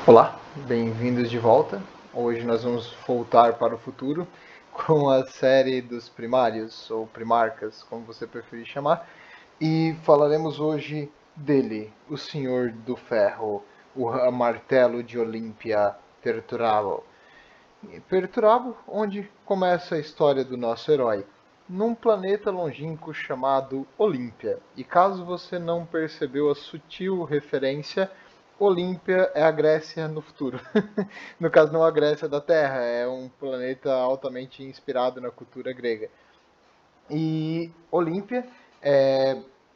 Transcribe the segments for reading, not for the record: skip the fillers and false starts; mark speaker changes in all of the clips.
Speaker 1: Olá, bem-vindos de volta. Hoje nós vamos voltar para o futuro com a série dos primários, ou primarcas, como você preferir chamar, e falaremos hoje dele, o Senhor do Ferro, o martelo de Olímpia, Perturabo. Perturabo, onde começa a história do nosso herói, num planeta longínquo chamado Olímpia. E caso você não percebeu a sutil referência, Olímpia é a Grécia no futuro. No caso, não a Grécia da Terra, é um planeta altamente inspirado na cultura grega. E Olímpia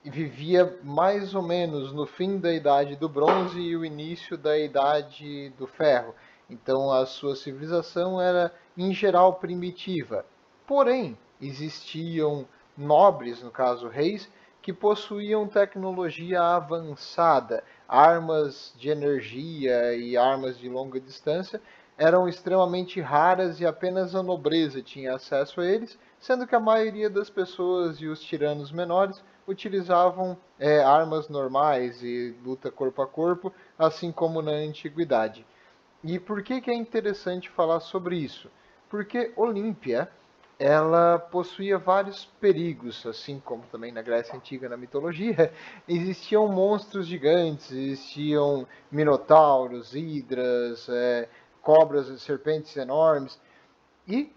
Speaker 1: vivia mais ou menos no fim da Idade do Bronze e o início da Idade do Ferro. Então a sua civilização era, em geral, primitiva. Porém, existiam nobres, no caso reis, que possuíam tecnologia avançada, armas de energia e armas de longa distância eram extremamente raras e apenas a nobreza tinha acesso a eles, sendo que a maioria das pessoas e os tiranos menores utilizavam armas normais e luta corpo a corpo, assim como na antiguidade. E por que é interessante falar sobre isso? Porque Olímpia ela possuía vários perigos, assim como também na Grécia Antiga, na mitologia, existiam monstros gigantes, existiam minotauros, hidras, cobras e serpentes enormes. E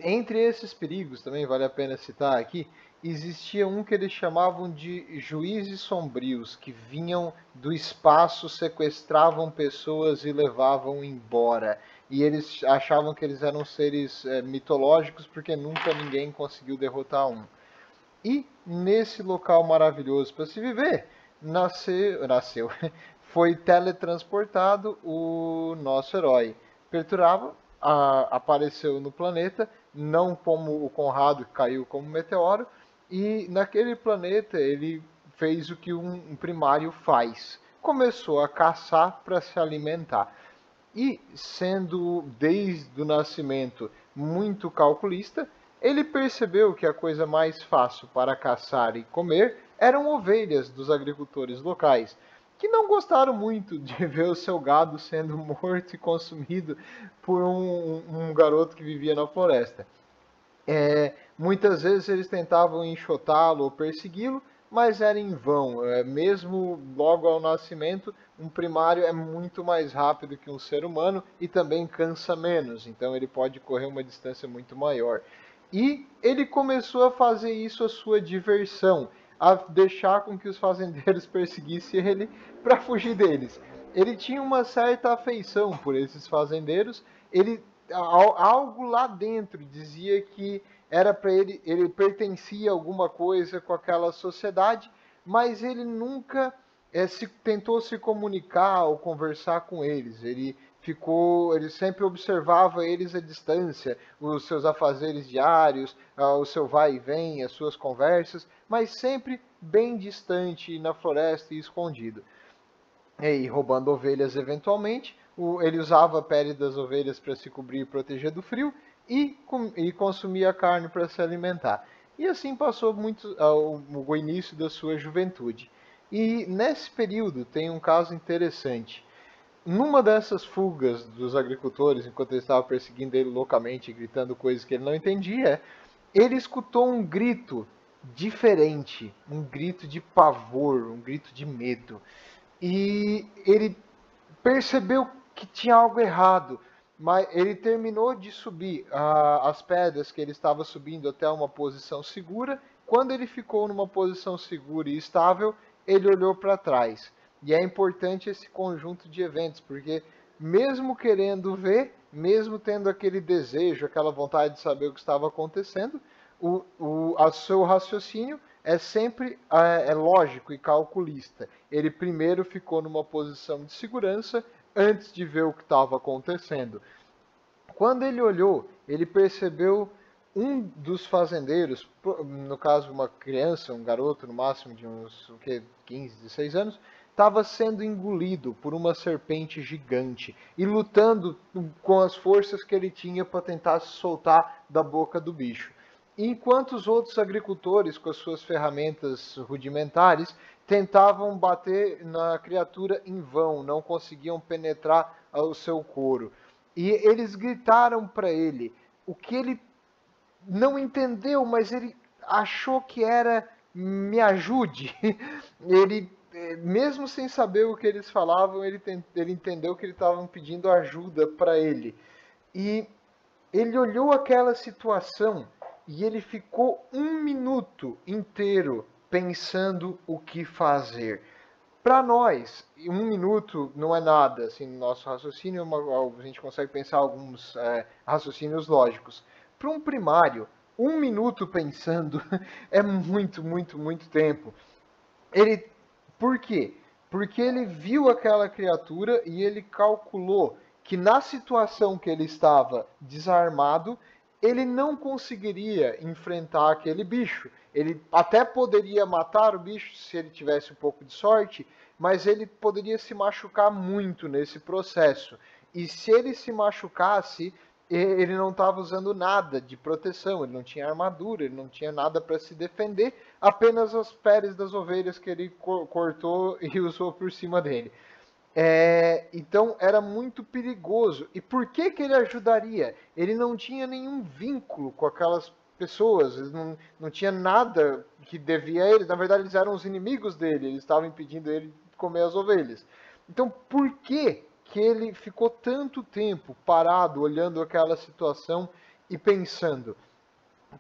Speaker 1: entre esses perigos, também vale a pena citar aqui, existia um que eles chamavam de juízes sombrios, que vinham do espaço, sequestravam pessoas e levavam embora. E eles achavam que eles eram seres mitológicos porque nunca ninguém conseguiu derrotar um. E nesse local maravilhoso para se viver, nasceu, foi teletransportado o nosso herói. Perturaba apareceu no planeta, não como o Conrado que caiu como meteoro, e naquele planeta ele fez o que um primário faz. Começou a caçar para se alimentar. E sendo desde o nascimento muito calculista, ele percebeu que a coisa mais fácil para caçar e comer eram ovelhas dos agricultores locais, que não gostaram muito de ver o seu gado sendo morto e consumido por um garoto que vivia na floresta. Muitas vezes eles tentavam enxotá-lo ou persegui-lo, mas era em vão. Mesmo logo ao nascimento, um primário é muito mais rápido que um ser humano e também cansa menos, então ele pode correr uma distância muito maior. E ele começou a fazer isso a sua diversão, a deixar com que os fazendeiros perseguissem ele para fugir deles. Ele tinha uma certa afeição por esses fazendeiros, ele algo lá dentro dizia que era para ele pertencia a alguma coisa com aquela sociedade, mas ele nunca tentou se comunicar ou conversar com eles. Ele sempre observava eles à distância, os seus afazeres diários, o seu vai e vem, as suas conversas, mas sempre bem distante na floresta e escondido. E roubando ovelhas eventualmente. Ele usava a pele das ovelhas para se cobrir e proteger do frio e consumia carne para se alimentar. E assim passou muito o início da sua juventude. E nesse período tem um caso interessante. Numa dessas fugas dos agricultores, enquanto eles estavam perseguindo ele loucamente, gritando coisas que ele não entendia, ele escutou um grito diferente, um grito de pavor, um grito de medo. E ele percebeu que tinha algo errado, mas ele terminou de subir as pedras que ele estava subindo até uma posição segura. Quando ele ficou numa posição segura e estável, ele olhou para trás. E é importante esse conjunto de eventos, porque mesmo querendo ver, mesmo tendo aquele desejo, aquela vontade de saber o que estava acontecendo, o seu raciocínio é sempre lógico e calculista. Ele primeiro ficou numa posição de segurança antes de ver o que estava acontecendo. Quando ele olhou, ele percebeu um dos fazendeiros, no caso uma criança, um garoto no máximo de uns 15, 16 anos, estava sendo engolido por uma serpente gigante e lutando com as forças que ele tinha para tentar se soltar da boca do bicho. enquanto os outros agricultores, com as suas ferramentas rudimentares, tentavam bater na criatura em vão, não conseguiam penetrar o seu couro. E eles gritaram para ele, o que ele não entendeu, mas ele achou que era me ajude. Ele, mesmo sem saber o que eles falavam, ele entendeu que eles estavam pedindo ajuda para ele. E ele olhou aquela situação e ele ficou um minuto inteiro pensando o que fazer. Para nós, um minuto não é nada, assim, no nosso raciocínio, a gente consegue pensar alguns raciocínios lógicos. Para um primário, um minuto pensando é muito, muito, muito tempo. Por quê? Porque ele viu aquela criatura e ele calculou que na situação que ele estava desarmado, ele não conseguiria enfrentar aquele bicho. Ele até poderia matar o bicho se ele tivesse um pouco de sorte, mas ele poderia se machucar muito nesse processo. E se ele se machucasse, ele não estava usando nada de proteção, ele não tinha armadura, ele não tinha nada para se defender, apenas as peles das ovelhas que ele cortou e usou por cima dele. Então era muito perigoso. E por que ele ajudaria? Ele não tinha nenhum vínculo com aquelas pessoas, ele não tinha nada que devia a eles. Na verdade, eles eram os inimigos dele, eles estavam impedindo ele de comer as ovelhas. Então, por que ele ficou tanto tempo parado, olhando aquela situação e pensando?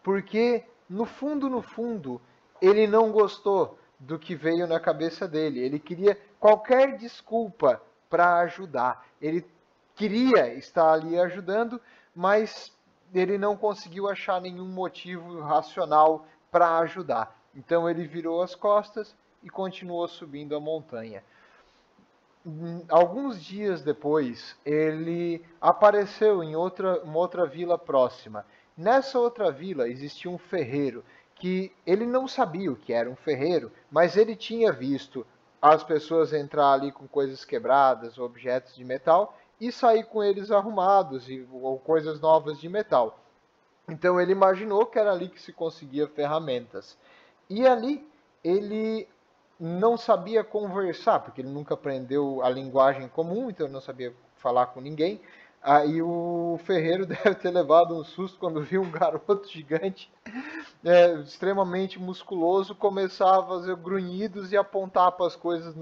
Speaker 1: Porque, no fundo, ele não gostou do que veio na cabeça dele. Ele queria qualquer desculpa para ajudar. Ele queria estar ali ajudando, mas ele não conseguiu achar nenhum motivo racional para ajudar. Então ele virou as costas e continuou subindo a montanha. Alguns dias depois, ele apareceu em uma outra vila próxima. Nessa outra vila existia um ferreiro que ele não sabia o que era um ferreiro, mas ele tinha visto as pessoas entrar ali com coisas quebradas, objetos de metal, e sair com eles arrumados ou coisas novas de metal. Então ele imaginou que era ali que se conseguia ferramentas. E ali ele não sabia conversar, porque ele nunca aprendeu a linguagem comum, então ele não sabia falar com ninguém. Aí o ferreiro deve ter levado um susto quando viu um garoto gigante, extremamente musculoso, começar a fazer grunhidos e apontar para as coisas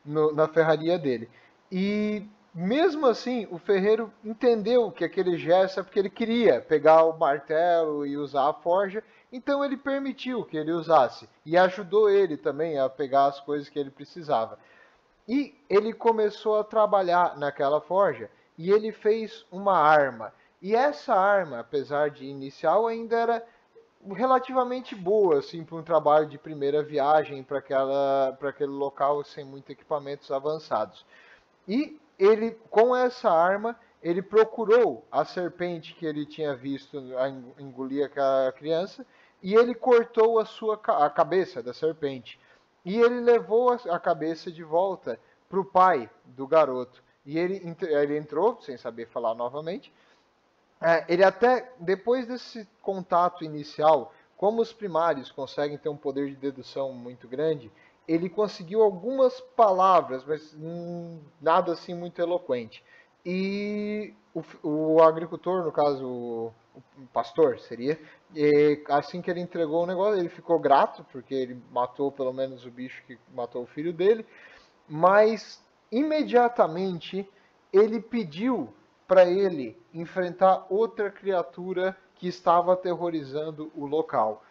Speaker 1: na ferraria dele. E mesmo assim, o ferreiro entendeu que aquele gesto é porque ele queria pegar o martelo e usar a forja, então ele permitiu que ele usasse e ajudou ele também a pegar as coisas que ele precisava. E ele começou a trabalhar naquela forja e ele fez uma arma. E essa arma, apesar de inicial, ainda era relativamente boa assim para um trabalho de primeira viagem para aquele local sem muitos equipamentos avançados. E ele, com essa arma, ele procurou a serpente que ele tinha visto engolir aquela criança e ele cortou a cabeça da serpente. E ele levou a cabeça de volta para o pai do garoto. E ele entrou, sem saber falar novamente. Ele até, depois desse contato inicial, como os primários conseguem ter um poder de dedução muito grande, ele conseguiu algumas palavras, mas nada assim muito eloquente. E o agricultor, no caso o pastor seria, assim que ele entregou o negócio, ele ficou grato, porque ele matou pelo menos o bicho que matou o filho dele, mas imediatamente ele pediu para ele enfrentar outra criatura que estava aterrorizando o local.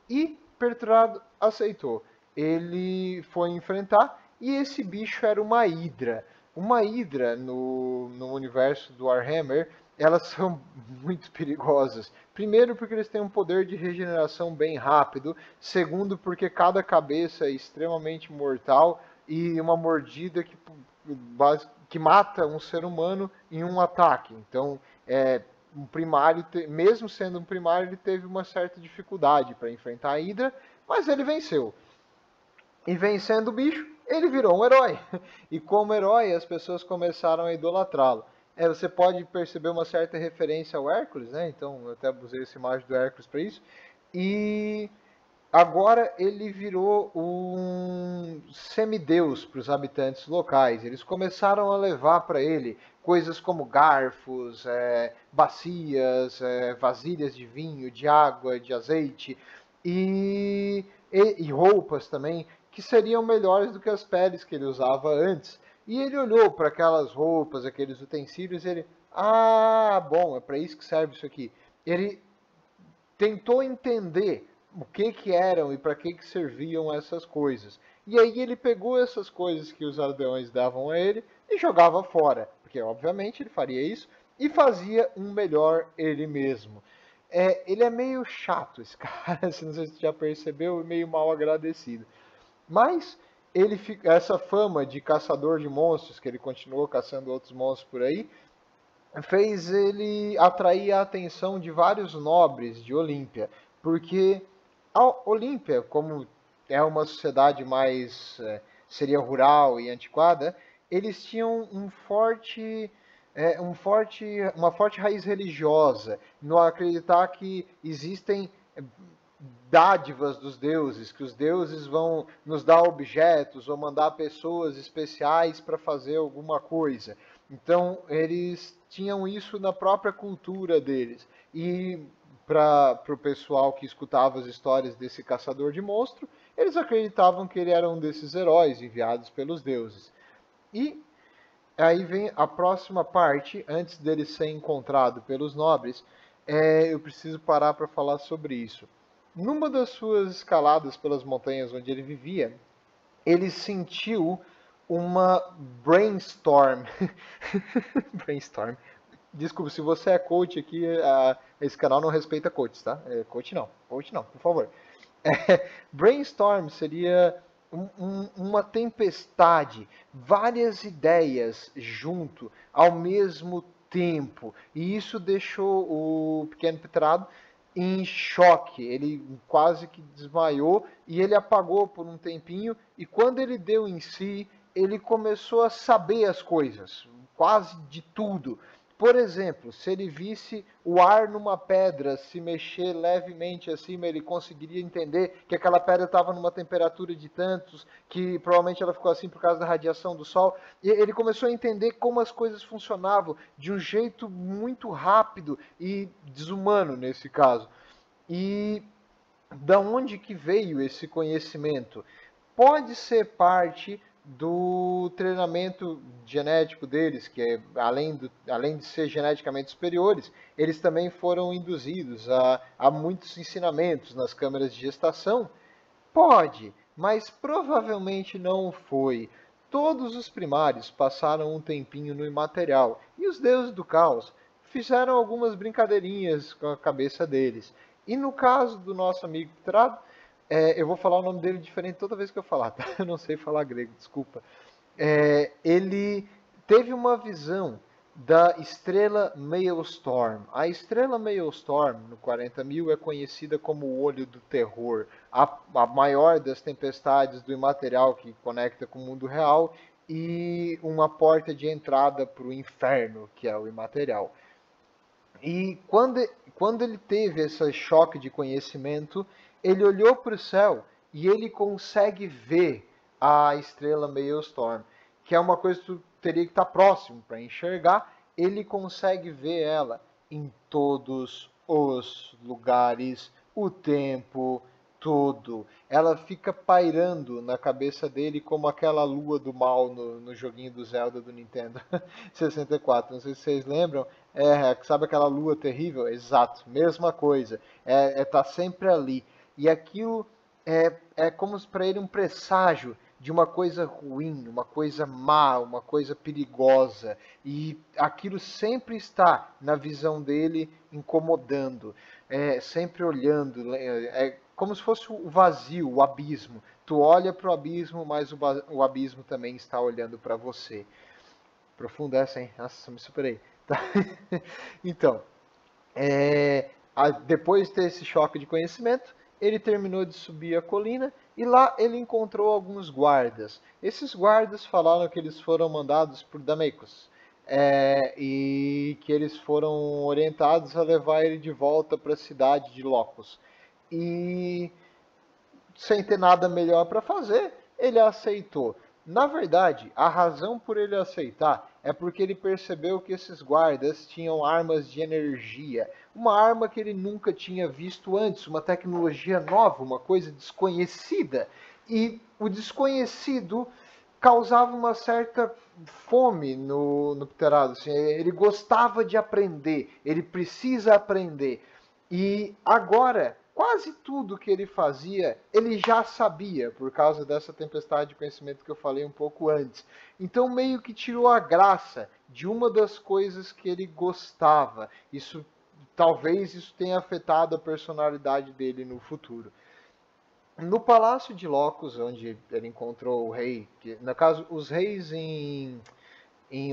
Speaker 1: E Pertrado aceitou. Ele foi enfrentar e esse bicho era uma hidra. Uma hidra no universo do Warhammer, elas são muito perigosas. Primeiro porque eles têm um poder de regeneração bem rápido. Segundo porque cada cabeça é extremamente mortal e uma mordida que mata um ser humano em um ataque. Então, um primário, mesmo sendo um primário, ele teve uma certa dificuldade para enfrentar a Hydra, mas ele venceu. E vencendo o bicho, ele virou um herói. E como herói, as pessoas começaram a idolatrá-lo. você pode perceber uma certa referência ao Hércules, né? Então eu até usei essa imagem do Hércules para isso. E agora ele virou um semideus para os habitantes locais. Eles começaram a levar para ele coisas como garfos, bacias, vasilhas de vinho, de água, de azeite e roupas também que seriam melhores do que as peles que ele usava antes. E ele olhou para aquelas roupas, aqueles utensílios, e ele, bom, é para isso que serve isso aqui. Ele tentou entender o que eram e para que serviam essas coisas. E aí ele pegou essas coisas que os aldeões davam a ele e jogava fora, porque obviamente ele faria isso e fazia um melhor ele mesmo. Ele é meio chato, esse cara, não sei se você já percebeu, meio mal agradecido. Mas essa fama de caçador de monstros, que ele continuou caçando outros monstros por aí, fez ele atrair a atenção de vários nobres de Olímpia, porque a Olímpia, como é uma sociedade mais seria rural e antiquada, eles tinham uma forte raiz religiosa, no acreditar que existem dádivas dos deuses, que os deuses vão nos dar objetos ou mandar pessoas especiais para fazer alguma coisa. Então, eles tinham isso na própria cultura deles. E para o pessoal que escutava as histórias desse caçador de monstro, eles acreditavam que ele era um desses heróis enviados pelos deuses. E aí vem a próxima parte, antes dele ser encontrado pelos nobres, eu preciso parar para falar sobre isso. Numa das suas escaladas pelas montanhas onde ele vivia, ele sentiu uma brainstorm. Brainstorm. Desculpa, se você é coach aqui, esse canal não respeita coaches, tá? Coach não, por favor. Brainstorm seria uma tempestade, várias ideias junto ao mesmo tempo. E isso deixou o pequeno Petrado em choque. Ele quase que desmaiou e ele apagou por um tempinho. E quando ele deu em si, ele começou a saber as coisas, quase de tudo. Por exemplo, se ele visse o ar numa pedra se mexer levemente acima, ele conseguiria entender que aquela pedra estava numa temperatura de tantos, que provavelmente ela ficou assim por causa da radiação do sol. E ele começou a entender como as coisas funcionavam de um jeito muito rápido e desumano nesse caso. E da onde que veio esse conhecimento? Pode ser parte do treinamento genético deles, que além de ser geneticamente superiores, eles também foram induzidos a muitos ensinamentos nas câmeras de gestação. Pode, mas provavelmente não foi. Todos os primários passaram um tempinho no imaterial, e os deuses do caos fizeram algumas brincadeirinhas com a cabeça deles. E no caso do nosso amigo Ptrado, eu vou falar o nome dele diferente toda vez que eu falar, tá? Eu não sei falar grego, desculpa. Ele teve uma visão da estrela Maelstrom. A estrela Maelstrom, no 40.000, é conhecida como o Olho do Terror, a maior das tempestades do imaterial que conecta com o mundo real e uma porta de entrada para o inferno, que é o imaterial. E quando ele teve esse choque de conhecimento, ele olhou para o céu e ele consegue ver a estrela Maelstrom, que é uma coisa que tu teria que estar próximo para enxergar. Ele consegue ver ela em todos os lugares, o tempo, tudo. Ela fica pairando na cabeça dele como aquela lua do mal no joguinho do Zelda do Nintendo 64. Não sei se vocês lembram. Sabe aquela lua terrível? Exato, mesma coisa. Tá sempre ali. E aquilo é como para ele um presságio de uma coisa ruim, uma coisa má, uma coisa perigosa. E aquilo sempre está na visão dele, incomodando, sempre olhando. É como se fosse o vazio, o abismo. Tu olha para o abismo, mas o abismo também está olhando para você. Profunda essa, hein? Nossa, me superei. Tá? Então, depois de ter esse choque de conhecimento, ele terminou de subir a colina e lá ele encontrou alguns guardas. Esses guardas falaram que eles foram mandados por Damecos. e que eles foram orientados a levar ele de volta para a cidade de Locus. E sem ter nada melhor para fazer, ele aceitou. Na verdade, a razão por ele aceitar é porque ele percebeu que esses guardas tinham armas de energia, uma arma que ele nunca tinha visto antes, uma tecnologia nova, uma coisa desconhecida. E o desconhecido causava uma certa fome no Pterado. Assim, ele gostava de aprender, ele precisa aprender. E agora, quase tudo que ele fazia, ele já sabia, por causa dessa tempestade de conhecimento que eu falei um pouco antes. Então, meio que tirou a graça de uma das coisas que ele gostava. Talvez isso tenha afetado a personalidade dele no futuro. No Palácio de Locus, onde ele encontrou o rei, que, no caso, os reis em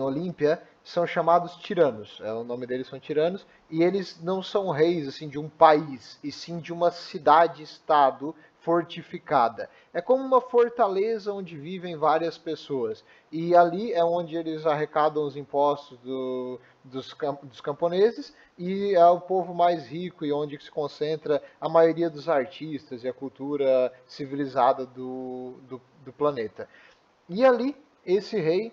Speaker 1: Olímpia são chamados tiranos. O nome deles são tiranos, e eles não são reis assim de um país, e sim de uma cidade-estado fortificada. É como uma fortaleza onde vivem várias pessoas. E ali é onde eles arrecadam os impostos dos camponeses, e é o povo mais rico e onde se concentra a maioria dos artistas e a cultura civilizada do planeta. E ali, esse rei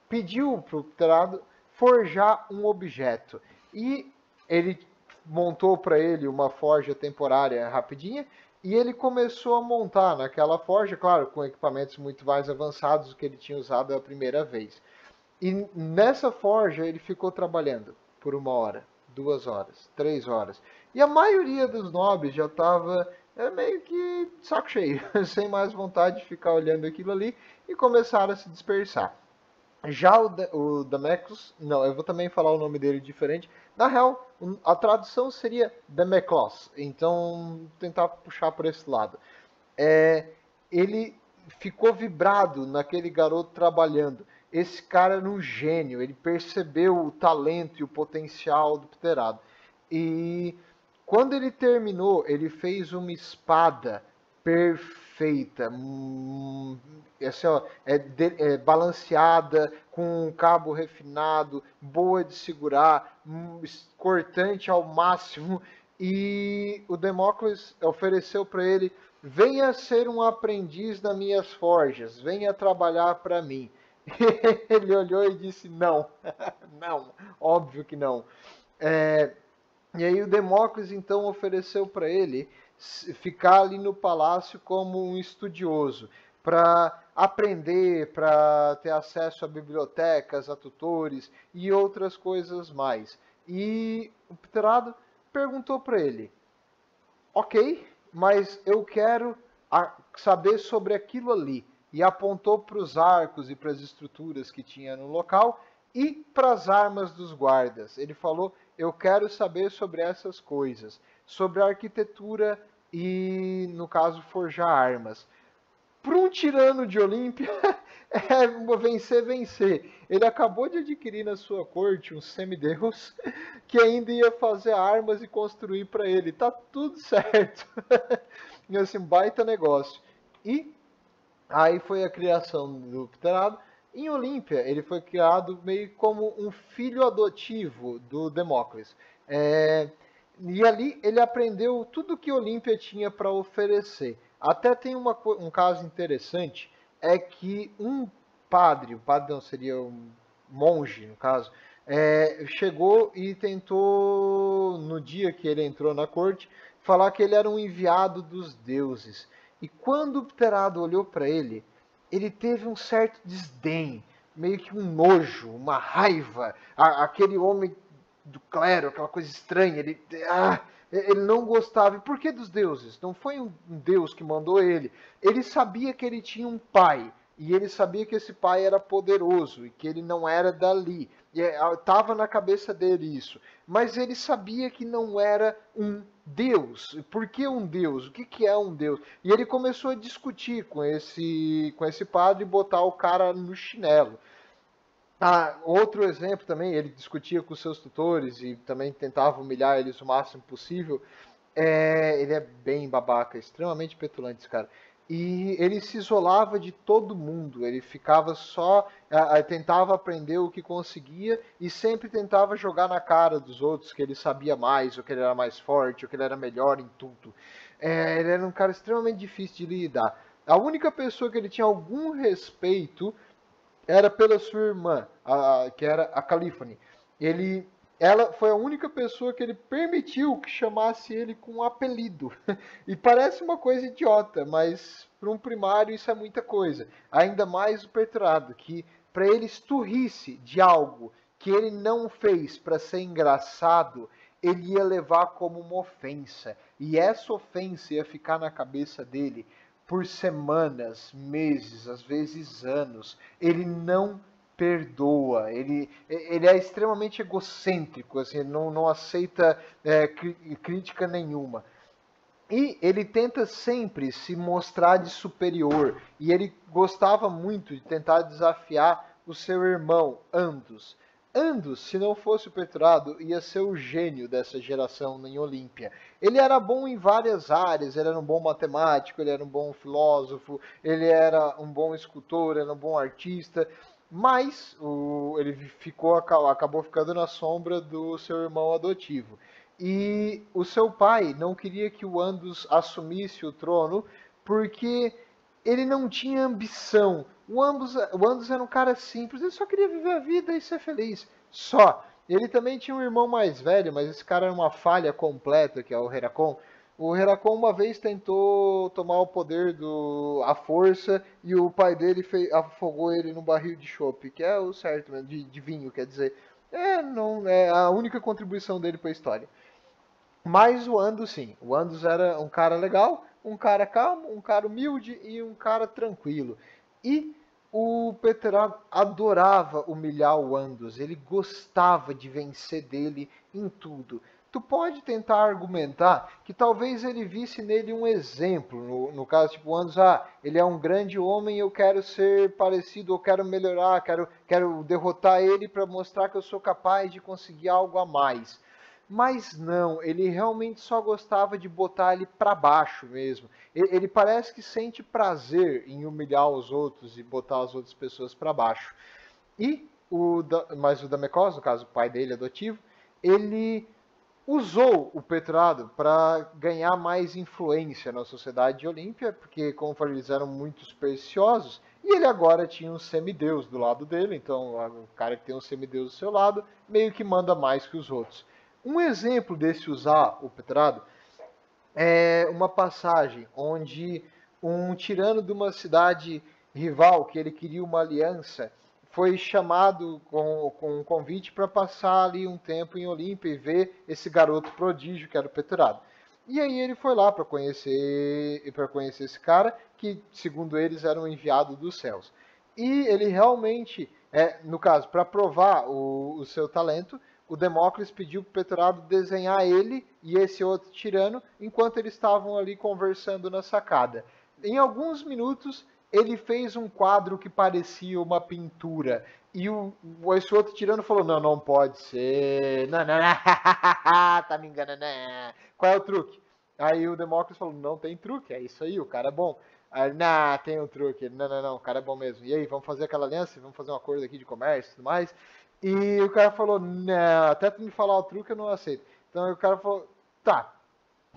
Speaker 1: pediu para o Pterado forjar um objeto. E ele montou para ele uma forja temporária rapidinha, e ele começou a montar naquela forja, claro, com equipamentos muito mais avançados do que ele tinha usado a primeira vez. E nessa forja ele ficou trabalhando por 1 hora, 2 horas, 3 horas. E a maioria dos nobres já estava meio que saco cheio, sem mais vontade de ficar olhando aquilo ali, e começaram a se dispersar. Já o Dameclos, não, eu vou também falar o nome dele diferente. Na real, a tradução seria Dameclos, então tentar puxar por esse lado. Ele ficou vibrado naquele garoto trabalhando. Esse cara era um gênio, ele percebeu o talento e o potencial do Pterado. E quando ele terminou, ele fez uma espada perfeita, assim, ó, balanceada, com um cabo refinado, boa de segurar, cortante ao máximo. E o Demócles ofereceu para ele: venha ser um aprendiz das minhas forjas, venha trabalhar para mim. Ele olhou e disse: não, não, óbvio que não. E aí o Demócles então ofereceu para ele ficar ali no palácio como um estudioso, para aprender, para ter acesso a bibliotecas, a tutores e outras coisas mais. E o Pterado perguntou para ele: ok, mas eu quero saber sobre aquilo ali. E apontou para os arcos e para as estruturas que tinha no local e para as armas dos guardas. Ele falou: eu quero saber sobre essas coisas, sobre a arquitetura e, no caso, forjar armas. Para um tirano de Olímpia, é vencer, vencer. Ele acabou de adquirir na sua corte um semideus que ainda ia fazer armas e construir para ele. Tá tudo certo. E assim, baita negócio. E aí foi a criação do Pterado. Em Olímpia, ele foi criado meio como um filho adotivo do Demócles. E ali ele aprendeu tudo que Olímpia tinha para oferecer. Até tem um caso interessante, é que um padre, o padre não seria um monge no caso, chegou e tentou, no dia que ele entrou na corte, falar que ele era um enviado dos deuses. E quando o Pterado olhou para ele, ele teve um certo desdém, meio que um nojo, uma raiva. Aquele homem do clero, aquela coisa estranha, ele não gostava. E por que dos deuses? Não foi um deus que mandou ele. Ele sabia que ele tinha um pai, e ele sabia que esse pai era poderoso, e que ele não era dali. Estava na cabeça dele isso. Mas ele sabia que não era um Deus. Por que um Deus? O que é um Deus? E ele começou a discutir com esse padre e botar o cara no chinelo. Outro exemplo também, ele discutia com seus tutores e também tentava humilhar eles o máximo possível. Ele é bem babaca, extremamente petulante esse cara. e ele se isolava de todo mundo, ele ficava só, tentava aprender o que conseguia e sempre tentava jogar na cara dos outros que ele sabia mais, ou que ele era mais forte, ou que ele era melhor em tudo. Ele era um cara extremamente difícil de lidar. A única pessoa que ele tinha algum respeito era pela sua irmã, que era a Calífone. Ele, ela foi a única pessoa que ele permitiu que chamasse ele com um apelido. E parece uma coisa idiota, mas para um primário isso é muita coisa. Ainda mais o Perturado, que para ele esturrisse de algo que ele não fez para ser engraçado, ele ia levar como uma ofensa. E essa ofensa ia ficar na cabeça dele por semanas, meses, às vezes anos. Ele não perdoa, ele é extremamente egocêntrico, assim, não aceita crítica nenhuma. E ele tenta sempre se mostrar de superior. E ele gostava muito de tentar desafiar o seu irmão, Andus. Andus, se não fosse o Petrado, ia ser o gênio dessa geração em Olímpia. Ele era bom em várias áreas, ele era um bom matemático, ele era um bom filósofo, ele era um bom escultor, era um bom artista, mas ele acabou ficando na sombra do seu irmão adotivo. E o seu pai não queria que o Andus assumisse o trono porque ele não tinha ambição. O Andus era um cara simples, ele só queria viver a vida e ser feliz. Só. Ele também tinha um irmão mais velho, mas esse cara era uma falha completa, que é o Heracon. O Heracon uma vez tentou tomar o poder à força e o pai dele afogou ele num barril de chopp, que é o certo, de vinho, quer dizer. Não, é a única contribuição dele para a história. Mas o Andus, sim. O Andus era um cara legal, um cara calmo, um cara humilde e um cara tranquilo. E o Peter adorava humilhar o Andus. Ele gostava de vencer dele em tudo. Tu pode tentar argumentar que talvez ele visse nele um exemplo. No caso, tipo, o Andus, ele é um grande homem, eu quero ser parecido, eu quero melhorar, quero derrotar ele para mostrar que eu sou capaz de conseguir algo a mais. Mas não, ele realmente só gostava de botar ele para baixo mesmo. Ele parece que sente prazer em humilhar os outros e botar as outras pessoas para baixo. Mas o Damecos, no caso o pai dele adotivo, ele usou o Petrado para ganhar mais influência na sociedade de Olímpia, porque, como eu falei, eles eram muito supersticiosos, e ele agora tinha um semideus do lado dele, então o cara que tem um semideus do seu lado meio que manda mais que os outros. Um exemplo desse usar o Petrado é uma passagem onde um tirano de uma cidade rival, que ele queria uma aliança, foi chamado com um convite para passar ali um tempo em Olímpia e ver esse garoto prodígio que era o Petrado. E aí ele foi lá para conhecer esse cara, que segundo eles era um enviado dos céus. E ele realmente, no caso, para provar o seu talento, o Demócles pediu para o Petrado desenhar ele e esse outro tirano enquanto eles estavam ali conversando na sacada. Em alguns minutos, ele fez um quadro que parecia uma pintura. E esse outro tirano falou: Não, não pode ser. Não, não, não. Tá me enganando. Não. Qual é o truque? Aí o Demócrates falou: Não tem truque, é isso aí, o cara é bom. Aí, não, tem um truque. Não, não, não, o cara é bom mesmo. E aí, vamos fazer aquela aliança? Vamos fazer um acordo aqui de comércio e tudo mais? E o cara falou: Não, até tu me falar o truque eu não aceito. Então o cara falou: Tá,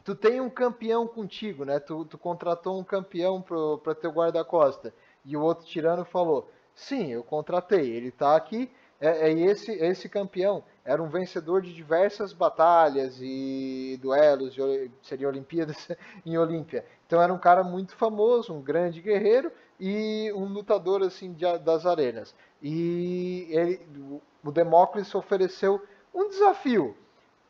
Speaker 1: tu tem um campeão contigo, né? Tu contratou um campeão para teu guarda-costa. E o outro tirano falou: Sim, eu contratei, ele tá aqui. Esse campeão era um vencedor de diversas batalhas e duelos, seria Olimpíadas em Olímpia. Então era um cara muito famoso, um grande guerreiro e um lutador assim das arenas. E o Demócrates ofereceu um desafio.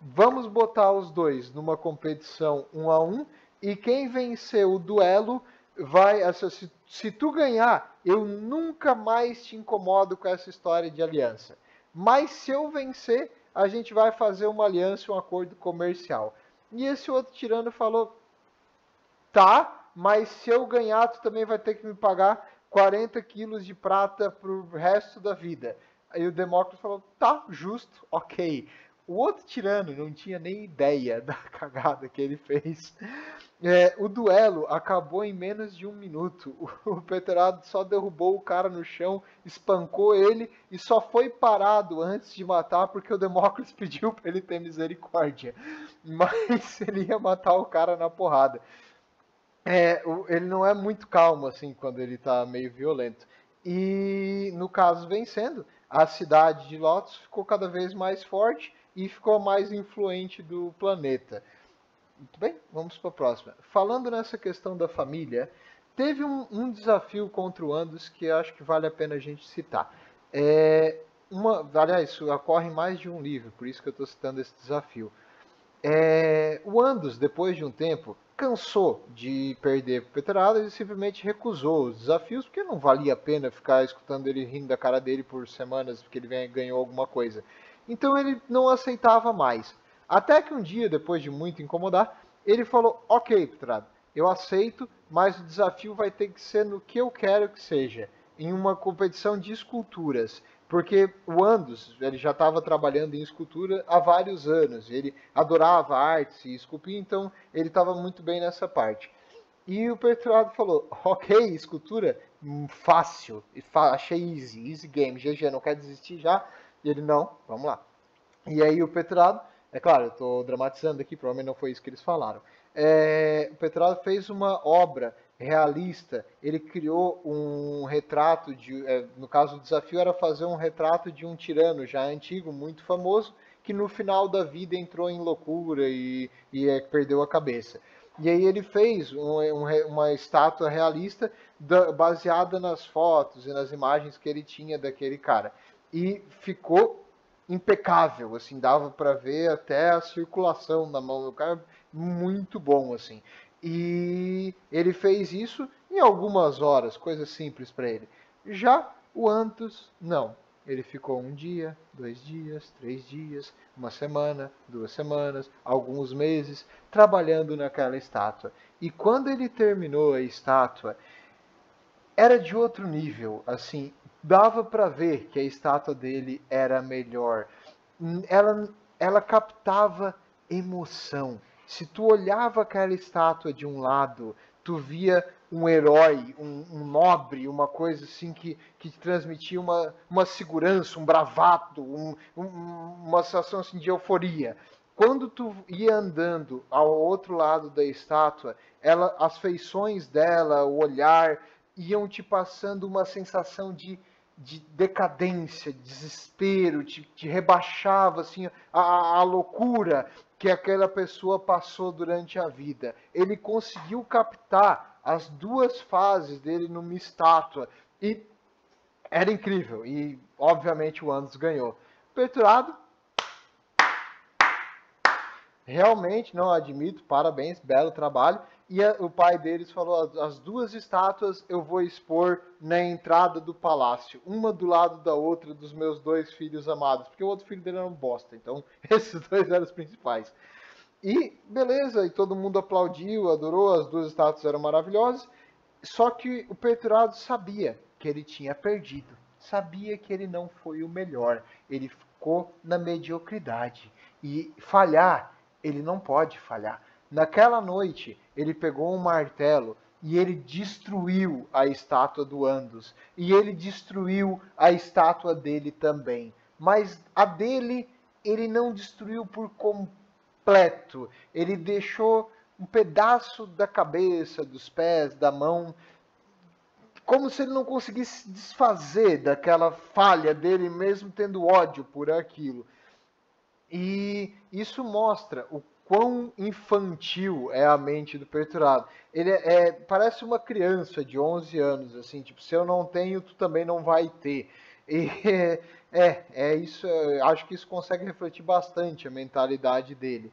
Speaker 1: Vamos botar os dois numa competição 1-1 e quem vencer o duelo vai. Se tu ganhar, eu nunca mais te incomodo com essa história de aliança. Mas se eu vencer, a gente vai fazer uma aliança, um acordo comercial. E esse outro tirano falou: Tá, mas se eu ganhar, tu também vai ter que me pagar 40 quilos de prata pro resto da vida. Aí o Demócrito falou: Tá, justo, ok. O outro tirano não tinha nem ideia da cagada que ele fez. O duelo acabou em menos de 1 minuto. O Petrado só derrubou o cara no chão, espancou ele e só foi parado antes de matar porque o Demócrates pediu para ele ter misericórdia. Mas ele ia matar o cara na porrada. Ele não é muito calmo assim quando ele tá meio violento. E no caso vencendo, a cidade de Lotus ficou cada vez mais forte e ficou mais influente do planeta. Muito bem, vamos para a próxima. Falando nessa questão da família, teve um desafio contra o Andus que acho que vale a pena a gente citar. Aliás, isso ocorre em mais de um livro, por isso que eu estou citando esse desafio. O Andus, depois de um tempo, cansou de perder para o Petrado e simplesmente recusou os desafios, porque não valia a pena ficar escutando ele rindo da cara dele por semanas porque ele ganhou alguma coisa. Então ele não aceitava mais. Até que um dia, depois de muito incomodar, ele falou: Ok, Petrado, eu aceito, mas o desafio vai ter que ser no que eu quero que seja, em uma competição de esculturas. Porque o Andus, ele já estava trabalhando em escultura há vários anos, ele adorava artes e esculpir, então ele estava muito bem nessa parte. E o Petrado falou: Ok, escultura, fácil, achei easy game, GG, não quer desistir já? E ele: Não, vamos lá. E aí o Petrado, é claro, eu estou dramatizando aqui, provavelmente não foi isso que eles falaram. O Petrado fez uma obra realista, ele criou um retrato no caso o desafio era fazer um retrato de um tirano já antigo, muito famoso, que no final da vida entrou em loucura e perdeu a cabeça. E aí ele fez uma estátua realista baseada nas fotos e nas imagens que ele tinha daquele cara. E ficou impecável, assim, dava para ver até a circulação na mão do cara, muito bom, assim. E ele fez isso em algumas horas, coisa simples para ele. Já o Antus, não. Ele ficou 1 dia, 2 dias, 3 dias, 1 semana, 2 semanas, alguns meses, trabalhando naquela estátua. E quando ele terminou a estátua, era de outro nível, assim, dava para ver que a estátua dele era melhor. Ela captava emoção. Se tu olhava aquela estátua de um lado, tu via um herói, um nobre, uma coisa assim que te transmitia uma segurança, um bravado, uma sensação assim, de euforia. Quando tu ia andando ao outro lado da estátua, as feições dela, o olhar, iam te passando uma sensação de decadência, desespero, te rebaixava assim, a loucura que aquela pessoa passou durante a vida. Ele conseguiu captar as duas fases dele numa estátua e era incrível. E obviamente o Andus ganhou. Perturado, realmente, não admito, parabéns, belo trabalho. E o pai deles falou: as duas estátuas eu vou expor na entrada do palácio, uma do lado da outra dos meus 2 filhos amados, porque o outro filho dele era um bosta, então esses 2 eram os principais. E beleza, e todo mundo aplaudiu, adorou, as 2 estátuas eram maravilhosas, só que o Perturado sabia que ele tinha perdido, sabia que ele não foi o melhor, ele ficou na mediocridade, e falhar, ele não pode falhar. Naquela noite, ele pegou um martelo e ele destruiu a estátua do Andus. E ele destruiu a estátua dele também. Mas a dele, ele não destruiu por completo. Ele deixou um pedaço da cabeça, dos pés, da mão, como se ele não conseguisse desfazer daquela falha dele, mesmo tendo ódio por aquilo. E isso mostra o quão infantil é a mente do Perturado. Ele parece uma criança de 11 anos, assim, tipo, se eu não tenho, tu também não vai ter. E isso, acho que isso consegue refletir bastante a mentalidade dele.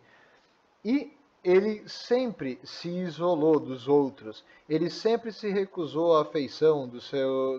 Speaker 1: E ele sempre se isolou dos outros. Ele sempre se recusou à afeição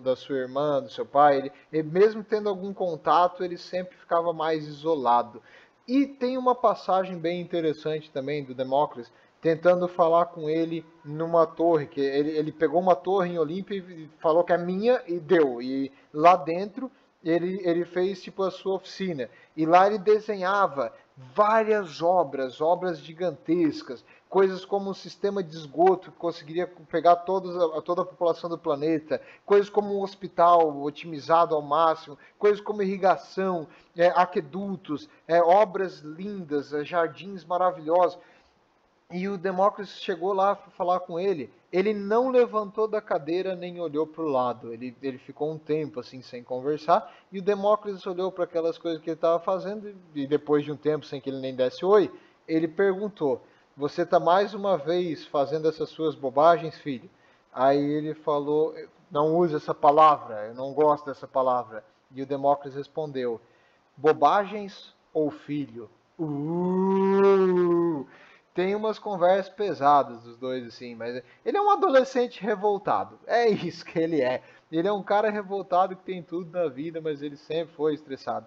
Speaker 1: da sua irmã, do seu pai. Ele, mesmo tendo algum contato, ele sempre ficava mais isolado. E tem uma passagem bem interessante também do Demócrates, tentando falar com ele numa torre, que ele pegou uma torre em Olímpia e falou que é minha e deu. E lá dentro ele fez tipo a sua oficina. E lá ele desenhava várias obras gigantescas, coisas como um sistema de esgoto que conseguiria pegar toda a população do planeta, coisas como um hospital otimizado ao máximo, coisas como irrigação, aquedutos, obras lindas, jardins maravilhosos. E o Demócrito chegou lá para falar com ele. Ele não levantou da cadeira nem olhou para o lado. Ele ficou um tempo assim sem conversar. E o Demócrito olhou para aquelas coisas que ele estava fazendo. E depois de um tempo sem que ele nem desse oi, ele perguntou: Você está mais uma vez fazendo essas suas bobagens, filho? Aí ele falou: Não use essa palavra. Eu não gosto dessa palavra. E o Demócrito respondeu: Bobagens ou filho? Tem umas conversas pesadas dos dois, assim, mas ele é um adolescente revoltado. É isso que ele é. Ele é um cara revoltado que tem tudo na vida, mas ele sempre foi estressado.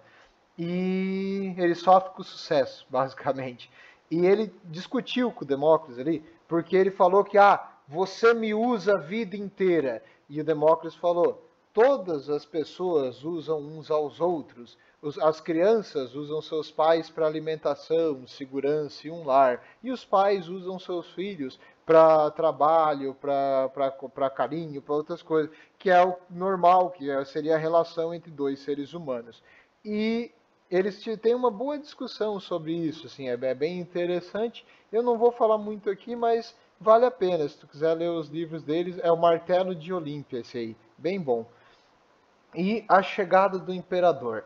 Speaker 1: E ele sofre com sucesso, basicamente. E ele discutiu com o Demócrito ali, porque ele falou que, você me usa a vida inteira. E o Demócrito falou, todas as pessoas usam uns aos outros. As crianças usam seus pais para alimentação, segurança e um lar. E os pais usam seus filhos para trabalho, para carinho, para outras coisas, que é o normal, seria a relação entre dois seres humanos. E eles têm uma boa discussão sobre isso, assim, é bem interessante. Eu não vou falar muito aqui, mas vale a pena. Se tu quiser ler os livros deles, é o Martelo de Olímpia, esse aí, bem bom. E a chegada do imperador.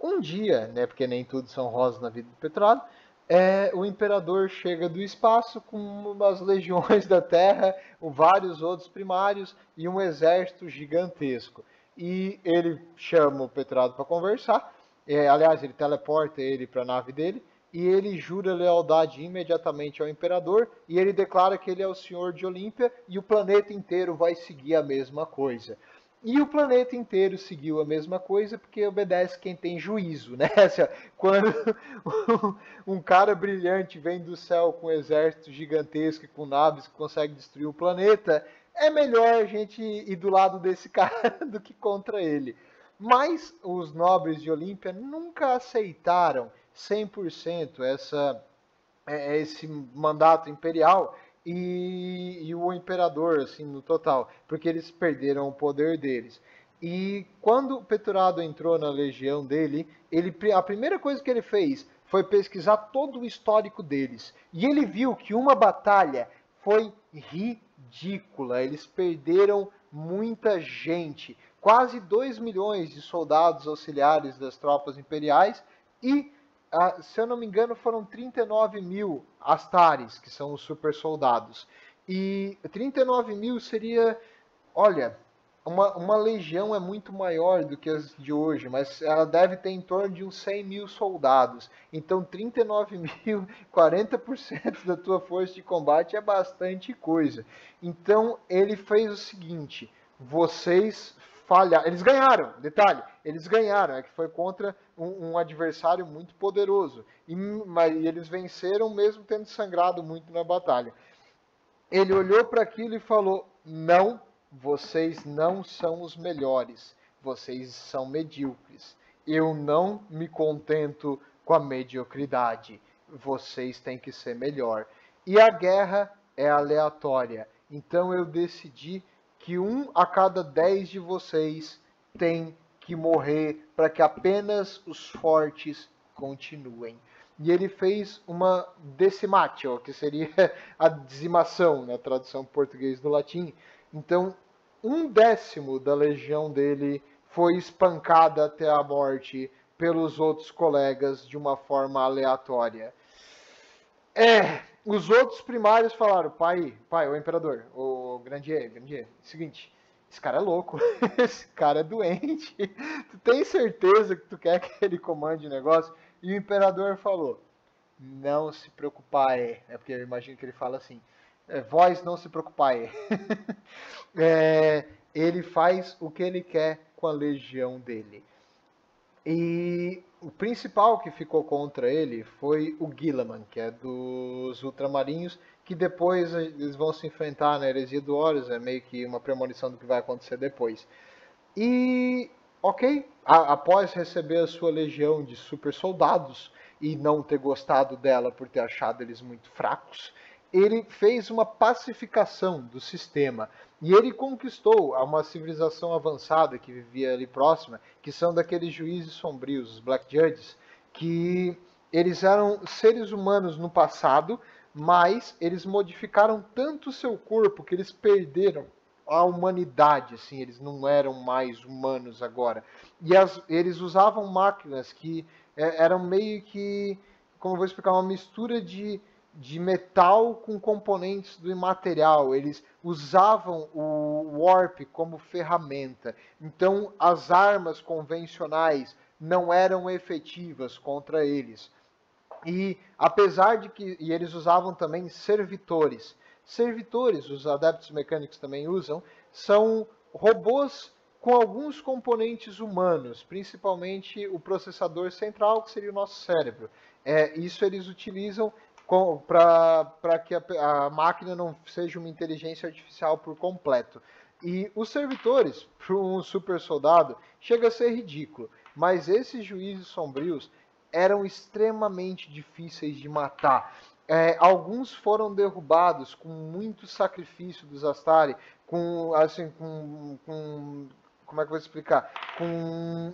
Speaker 1: Um dia, né, porque nem tudo são rosas na vida do Petrado, o imperador chega do espaço com umas legiões da Terra, vários outros primários e um exército gigantesco. E ele chama o Petrado para conversar. Aliás, ele teleporta ele para a nave dele e ele jura lealdade imediatamente ao imperador e ele declara que ele é o senhor de Olímpia e o planeta inteiro vai seguir a mesma coisa. E o planeta inteiro seguiu a mesma coisa porque obedece quem tem juízo, né? Quando um cara brilhante vem do céu com um exército gigantesco e com naves que consegue destruir o planeta, é melhor a gente ir do lado desse cara do que contra ele. Mas os nobres de Olímpia nunca aceitaram 100% esse mandato imperial e o imperador, assim, no total, porque eles perderam o poder deles. E quando o Peturado entrou na legião dele, a primeira coisa que ele fez foi pesquisar todo o histórico deles. E ele viu que uma batalha foi ridícula. Eles perderam muita gente, quase 2 milhões de soldados auxiliares das tropas imperiais e se eu não me engano, foram 39 mil Astares, que são os super soldados. E 39 mil seria, olha, uma legião é muito maior do que as de hoje, mas ela deve ter em torno de uns 100 mil soldados. Então 39 mil, 40% da tua força de combate é bastante coisa. Então ele fez o seguinte, vocês falharam, eles ganharam, detalhe, eles ganharam, é que foi contra um adversário muito poderoso, mas eles venceram mesmo tendo sangrado muito na batalha. Ele olhou para aquilo e falou, não, vocês não são os melhores, vocês são medíocres. Eu não me contento com a mediocridade, vocês têm que ser melhor. E a guerra é aleatória, então eu decidi que 1 a cada 10 de vocês tem que morrer para que apenas os fortes continuem. E ele fez uma decimatio, que seria a dizimação, na tradução português do latim. Então, 1/10 da legião dele foi espancada até a morte pelos outros colegas de uma forma aleatória. Os outros primários falaram, pai, o imperador, o Grandier, seguinte, esse cara é louco, esse cara é doente, tu tem certeza que tu quer que ele comande o negócio? E o imperador falou, não se preocupar, porque eu imagino que ele fala assim, vós não se preocupar. Ele faz o que ele quer com a legião dele. E o principal que ficou contra ele foi o Guilliman, que é dos Ultramarinhos, que depois eles vão se enfrentar na Heresia do Horus, é meio que uma premonição do que vai acontecer depois. E ok, após receber a sua legião de super soldados e não ter gostado dela por ter achado eles muito fracos, ele fez uma pacificação do sistema e ele conquistou uma civilização avançada que vivia ali próxima, que são daqueles juízes sombrios, os Black Judges, que eles eram seres humanos no passado, mas eles modificaram tanto o seu corpo que eles perderam a humanidade, assim, eles não eram mais humanos agora. E eles usavam máquinas que eram meio que, como eu vou explicar, uma mistura de metal com componentes do imaterial. Eles usavam o Warp como ferramenta. Então, as armas convencionais não eram efetivas contra eles. E apesar de que eles usavam também servitores. Servitores, os adeptos mecânicos também usam, são robôs com alguns componentes humanos, principalmente o processador central, que seria o nosso cérebro. Isso eles utilizam para que a máquina não seja uma inteligência artificial por completo. E os servidores, para um super soldado, chega a ser ridículo. Mas esses juízes sombrios eram extremamente difíceis de matar. Alguns foram derrubados com muito sacrifício dos Astari, como é que eu vou explicar?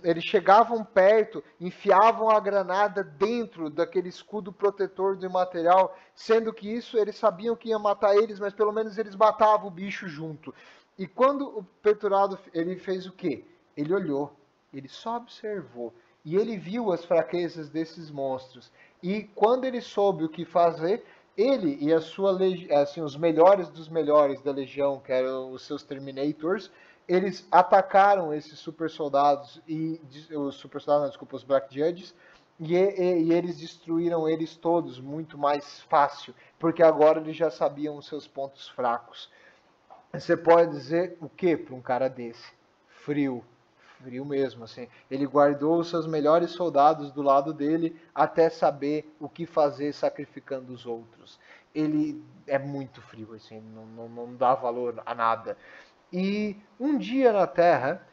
Speaker 1: Eles chegavam perto, enfiavam a granada dentro daquele escudo protetor do imaterial, sendo que isso eles sabiam que ia matar eles, mas pelo menos eles matavam o bicho junto. E quando o Perturado ele fez o quê? Ele olhou, ele só observou. E ele viu as fraquezas desses monstros. E quando ele soube o que fazer, ele e a sua assim, os melhores dos melhores da legião, que eram os seus Terminators, eles atacaram esses super soldados os Black Judges, e eles destruíram eles todos muito mais fácil, porque agora eles já sabiam os seus pontos fracos. Você pode dizer o que para um cara desse? Frio. Frio mesmo, assim. Ele guardou os seus melhores soldados do lado dele até saber o que fazer sacrificando os outros. Ele é muito frio, assim, não dá valor a nada. E um dia na Terra,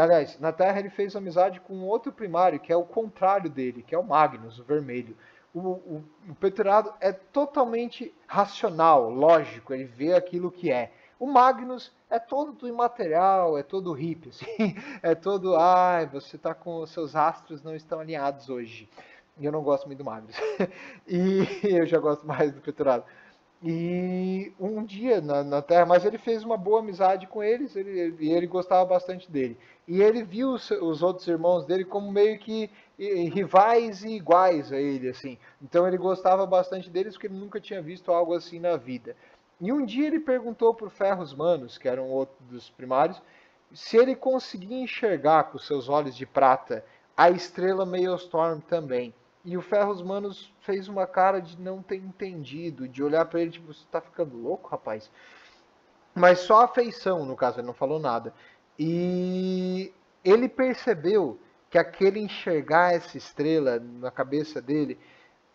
Speaker 1: aliás, na Terra ele fez amizade com outro primário, que é o contrário dele, que é o Magnus, o vermelho. O Petrado é totalmente racional, lógico, ele vê aquilo que é. O Magnus é todo do imaterial, é todo hippie, assim, é todo, você tá com os seus astros não estão alinhados hoje. E eu não gosto muito do Magnus. E eu já gosto mais do Petrado. E um dia na Terra, mas ele fez uma boa amizade com eles, e ele gostava bastante dele. E ele viu os outros irmãos dele como meio que rivais e iguais a ele, assim. Então ele gostava bastante deles porque ele nunca tinha visto algo assim na vida. E um dia ele perguntou para o Ferros Manos, que era um outro dos primários, se ele conseguia enxergar com seus olhos de prata a estrela Maelstrom também. E o Ferros Manos fez uma cara de não ter entendido, de olhar para ele tipo, você tá ficando louco, rapaz? Mas só a feição, no caso, ele não falou nada. E ele percebeu que aquele enxergar essa estrela na cabeça dele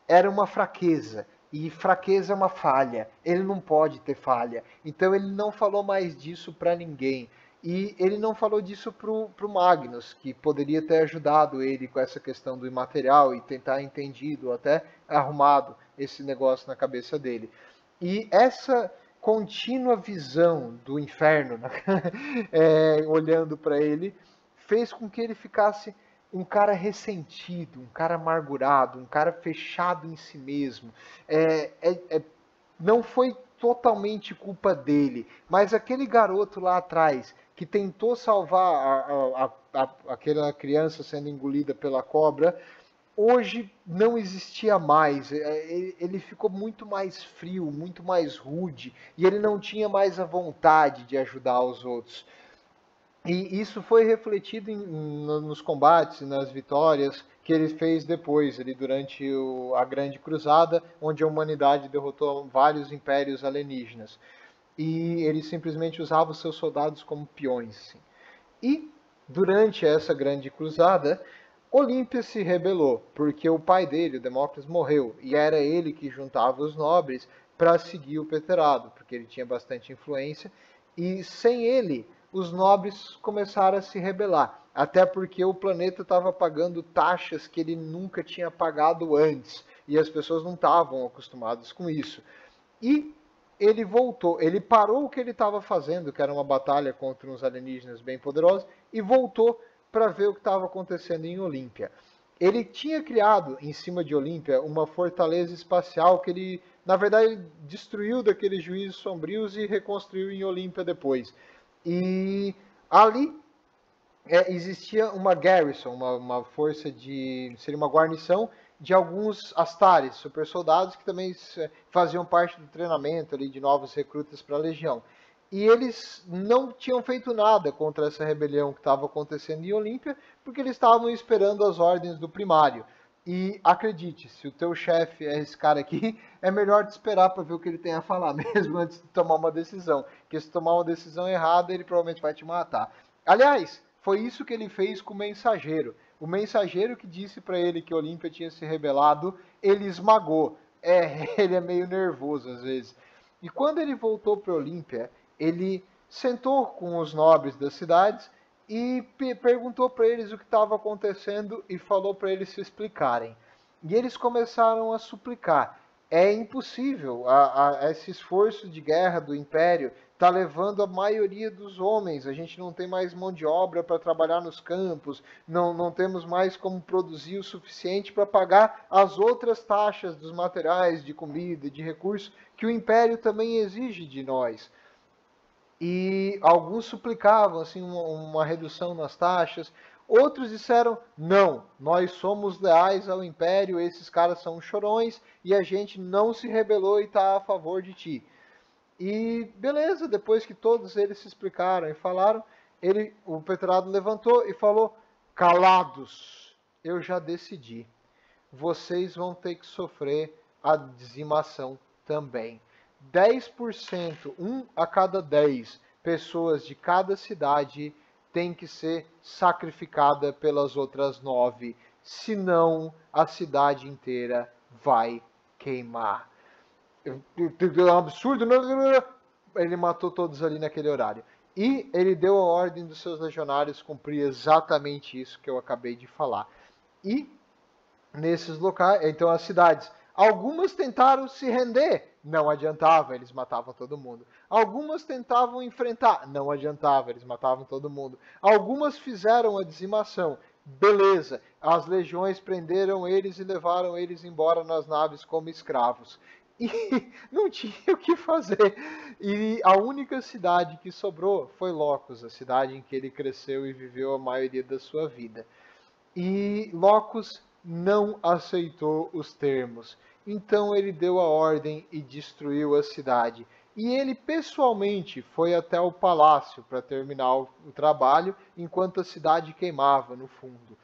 Speaker 1: era uma fraqueza. E fraqueza é uma falha. Ele não pode ter falha. Então ele não falou mais disso para ninguém. E ele não falou disso pro Magnus, que poderia ter ajudado ele com essa questão do imaterial e tentar entendido, até arrumado esse negócio na cabeça dele. E essa contínua visão do inferno, né? Olhando para ele, fez com que ele ficasse um cara ressentido, um cara amargurado, um cara fechado em si mesmo. Não foi totalmente culpa dele, mas aquele garoto lá atrás que tentou salvar aquela criança sendo engolida pela cobra, hoje não existia mais. Ele ficou muito mais frio, muito mais rude, e ele não tinha mais a vontade de ajudar os outros. E isso foi refletido nos combates, nas vitórias que ele fez depois, ali durante a Grande Cruzada, onde a humanidade derrotou vários impérios alienígenas. E ele simplesmente usava os seus soldados como peões. Assim. E durante essa Grande Cruzada, Olímpia se rebelou, porque o pai dele, o Demócrates, morreu, e era ele que juntava os nobres para seguir o Peterado, porque ele tinha bastante influência, e sem ele, os nobres começaram a se rebelar. até porque o planeta estava pagando taxas que ele nunca tinha pagado antes, e as pessoas não estavam acostumadas com isso. E ele voltou, ele parou o que ele estava fazendo, que era uma batalha contra uns alienígenas bem poderosos, e voltou para ver o que estava acontecendo em Olímpia. Ele tinha criado em cima de Olímpia uma fortaleza espacial que ele, na verdade, destruiu daqueles juízes sombrios e reconstruiu em Olímpia depois. E ali existia uma garrison, uma força de. Seria uma guarnição de alguns Astares, super soldados, que também faziam parte do treinamento ali de novos recrutas para a Legião. E eles não tinham feito nada contra essa rebelião que estava acontecendo em Olímpia, porque eles estavam esperando as ordens do primário. E acredite, se o teu chefe é esse cara aqui, é melhor te esperar para ver o que ele tem a falar mesmo antes de tomar uma decisão. Porque se tomar uma decisão errada, ele provavelmente vai te matar. Aliás, foi isso que ele fez com o mensageiro. O mensageiro que disse para ele que Olímpia tinha se rebelado, ele esmagou. Ele é meio nervoso às vezes. E quando ele voltou para Olímpia, ele sentou com os nobres das cidades e perguntou para eles o que estava acontecendo e falou para eles se explicarem. E eles começaram a suplicar. É impossível, esse esforço de guerra do Império está levando a maioria dos homens. A gente não tem mais mão de obra para trabalhar nos campos, não temos mais como produzir o suficiente para pagar as outras taxas dos materiais, de comida, de recursos que o Império também exige de nós. E alguns suplicavam assim uma redução nas taxas. Outros disseram, não, nós somos leais ao Império, esses caras são chorões e a gente não se rebelou e está a favor de ti. E beleza, depois que todos eles se explicaram e falaram, o Petrado levantou e falou, calados, eu já decidi, vocês vão ter que sofrer a dizimação também. 10%, 1 a cada 10 pessoas de cada cidade tem que ser sacrificada pelas outras 9, senão a cidade inteira vai queimar. É um absurdo, ele matou todos ali naquele horário. E ele deu a ordem dos seus legionários cumprir exatamente isso que eu acabei de falar. E nesses locais, então as cidades, algumas tentaram se render, não adiantava, eles matavam todo mundo. Algumas tentavam enfrentar, não adiantava, eles matavam todo mundo. Algumas fizeram a dizimação, beleza, as legiões prenderam eles e levaram eles embora nas naves como escravos. E não tinha o que fazer. E a única cidade que sobrou foi Locus, a cidade em que ele cresceu e viveu a maioria da sua vida. E Locus não aceitou os termos. Então ele deu a ordem e destruiu a cidade. E ele pessoalmente foi até o palácio para terminar o trabalho, enquanto a cidade queimava no fundo.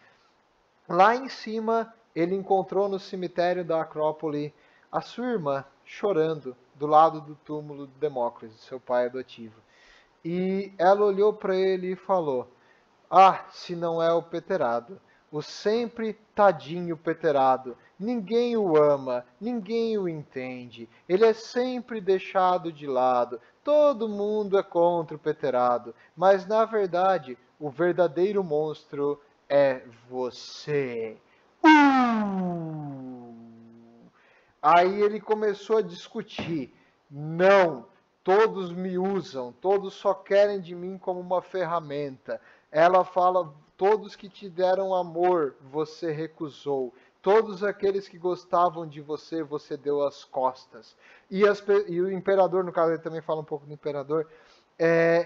Speaker 1: Lá em cima, ele encontrou no cemitério da Acrópole a sua irmã chorando do lado do túmulo de Demócrates, seu pai adotivo. E ela olhou para ele e falou: ah, se não é o Peterado, o sempre tadinho Peterado. Ninguém o ama, ninguém o entende. Ele é sempre deixado de lado. Todo mundo é contra o Peterado, mas na verdade, o verdadeiro monstro é você. Aí ele começou a discutir. Não, todos me usam, todos só querem de mim como uma ferramenta. Ela fala, todos que te deram amor, você recusou. Todos aqueles que gostavam de você, você deu as costas. E o imperador, no caso, ele também fala um pouco do imperador,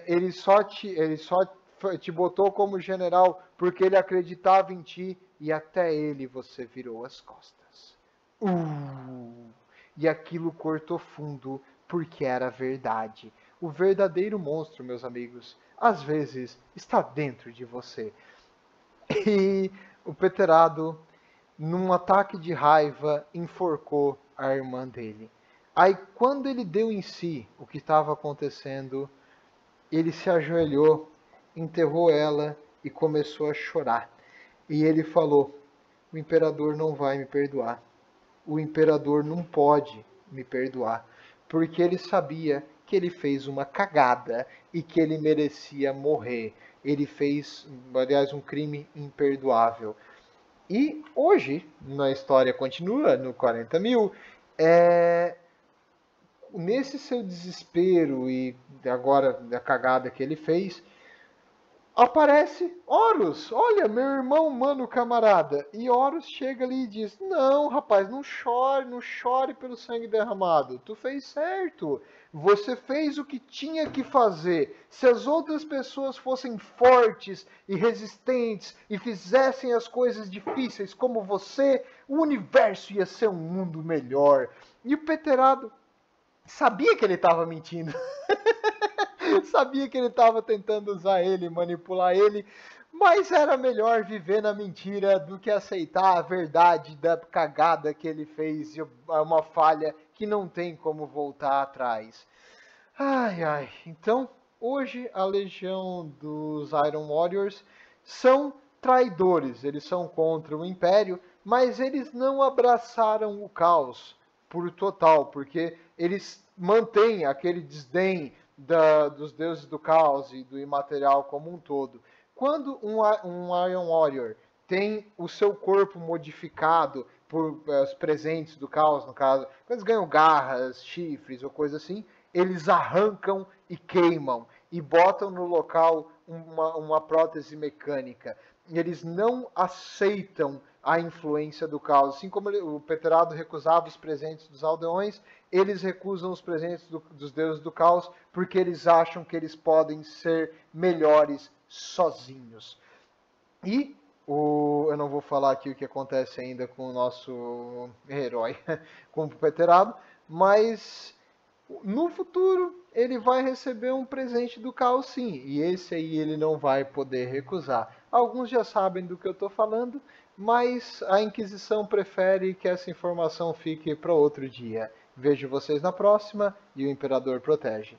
Speaker 1: ele só te botou como general porque ele acreditava em ti e até ele você virou as costas. E aquilo cortou fundo porque era verdade. O verdadeiro monstro, meus amigos, às vezes está dentro de você. E o Peterado, num ataque de raiva, enforcou a irmã dele. Aí, quando ele deu em si o que estava acontecendo, ele se ajoelhou, enterrou ela e começou a chorar. E ele falou: o imperador não vai me perdoar. O imperador não pode me perdoar, porque ele sabia que ele fez uma cagada e que ele merecia morrer. ele fez, aliás, um crime imperdoável. E hoje, na história continua, no 40 mil, nesse seu desespero e agora da cagada que ele fez, aparece Horus. Olha, meu irmão, mano, camarada. E Horus chega ali e diz: Não, rapaz, não chore, não chore pelo sangue derramado. Tu fez certo. Você fez o que tinha que fazer. Se as outras pessoas fossem fortes e resistentes e fizessem as coisas difíceis como você, o universo ia ser um mundo melhor. E o Peterado sabia que ele estava mentindo. Sabia que ele estava tentando usar ele, manipular ele, mas era melhor viver na mentira do que aceitar a verdade da cagada que ele fez, uma falha que não tem como voltar atrás. Ai, ai. Então, hoje a legião dos Iron Warriors são traidores, eles são contra o Império, mas eles não abraçaram o caos por total, porque eles mantêm aquele desdém dos deuses do caos e do imaterial como um todo. Quando um Iron Warrior tem o seu corpo modificado por os presentes do caos, no caso, quando eles ganham garras, chifres ou coisa assim, eles arrancam e queimam e botam no local uma prótese mecânica. Eles não aceitam a influência do caos. Assim como o Peterado recusava os presentes dos aldeões, eles recusam os presentes dos deuses do caos porque eles acham que eles podem ser melhores sozinhos. E eu não vou falar aqui o que acontece ainda com o nosso herói, com o Peterado, mas no futuro ele vai receber um presente do caos sim, e esse aí ele não vai poder recusar. Alguns já sabem do que eu estou falando, mas a Inquisição prefere que essa informação fique para outro dia. Vejo vocês na próxima e o Imperador protege.